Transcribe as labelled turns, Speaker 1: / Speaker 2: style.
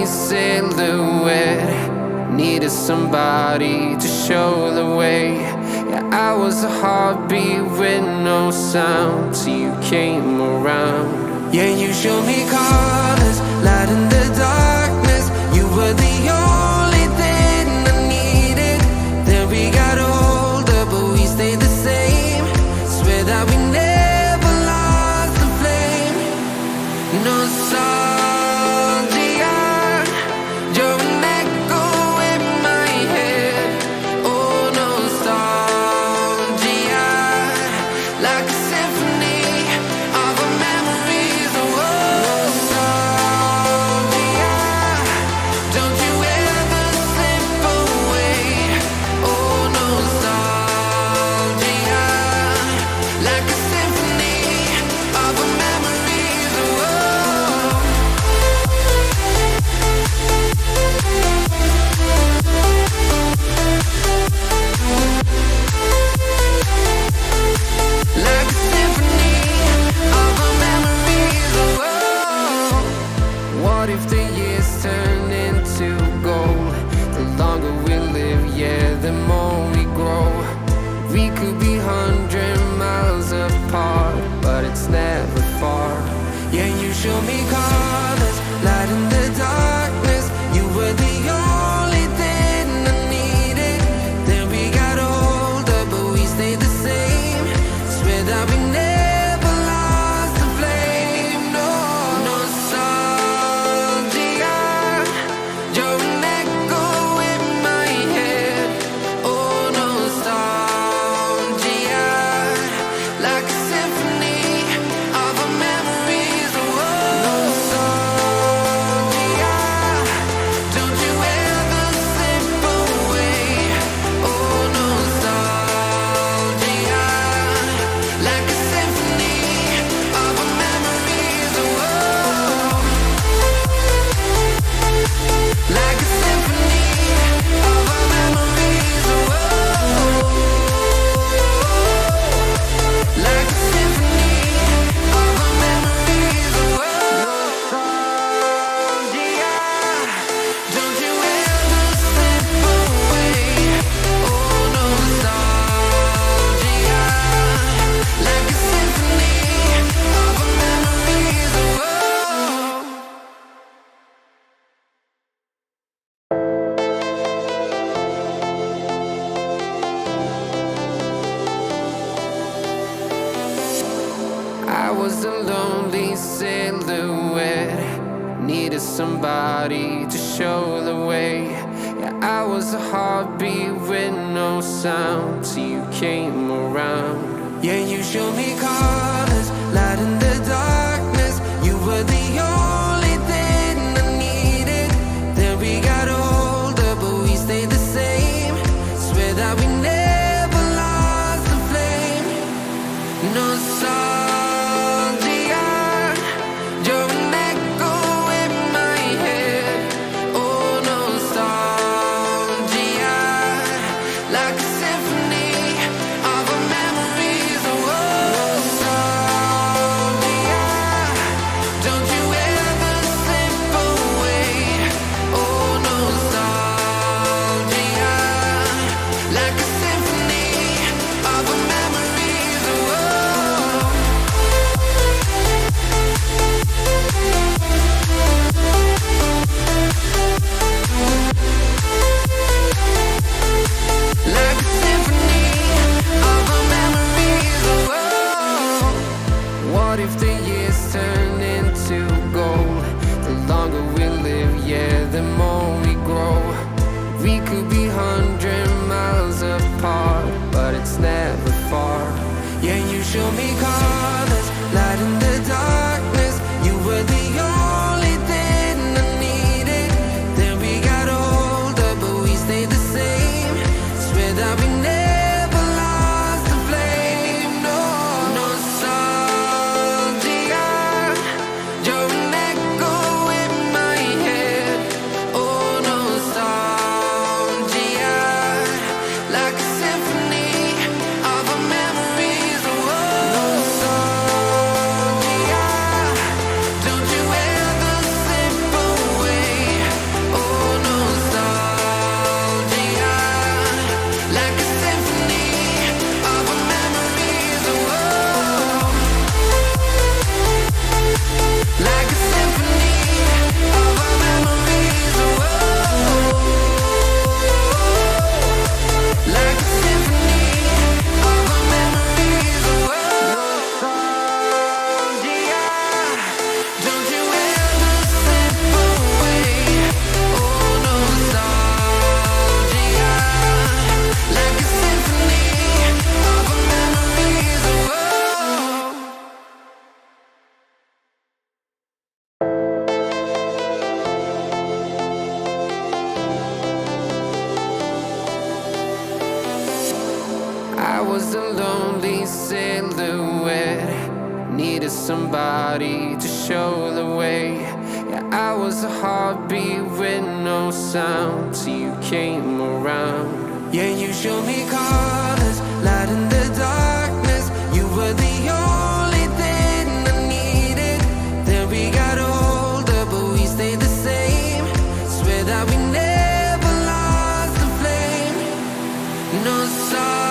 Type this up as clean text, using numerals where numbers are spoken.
Speaker 1: silhouette. Needed somebody to show the way. Yeah, I was a heartbeat with no sound till you came around. Yeah, you showed me colors, light in the darkness. You were the only thing I needed. Then we got older, but we stayed the same. Swear that we never lost the flame. Nostalgia, you're an echo in my head. Oh, nostalgia, like a symphony of our memories. Oh, nostalgia, don't you ever slip away. Oh, nostalgia, like a symphony of our memories. Oh, like a symphony of our memories. Oh, what if the years turn into gold? The longer we live, yeah, the more we grow. We could be 100 miles apart, but it's never far. Yeah, you show me colors, light in the darkness. You were the only thing I needed. Then we got older, but we stayed the same. Swear that we never lost the flame. No, nostalgia, you're an echo in my head. Oh, nostalgia, like a symphony of our memories. Oh, nostalgia, don't you ever slip away. Oh, nostalgia, like a symphony of our memories. Oh, like a symphony of our memories. Oh, like a symphony of our memories. Oh, nostalgia, don't you ever slip away. Oh, nostalgia, like a symphony of our memories. Oh, I was a lonely silhouette. Needed somebody to show the way. Yeah, I was a heartbeat with no sound till you came around. Yeah, you showed me colors, light in the darkness. You were the only thing I needed. Then we got older, but we stayed the same. Swear that we never lost the flame. Nostalgia, you're an echo in my head. Oh, nostalgia, like a symphony of our memories. Oh, nostalgia, don't you ever slip away. Oh, nostalgia, like a symphony of our memories. Oh, like a symphony of our memories. Oh, what if the years turn into gold? The longer we live, yeah, the more we grow. We could be 100 miles apart, but it's never far. Yeah, you show me colors, light in the darkness. You were the only thing I needed. Then we got older, but we stayed the same. Swear that we never lost the flame. No, nostalgia, you're an echo in my head. Oh, nostalgia, like a symphony of our memories. Oh, I was a lonely silhouette, needed somebody to show the way. Yeah, I was a heartbeat with no sound till you came around. Yeah, you showed me colors, light in the darkness. You were the only thing I needed. Then we got older, but we stayed the same. Swear that we never lost the flame. No sorry.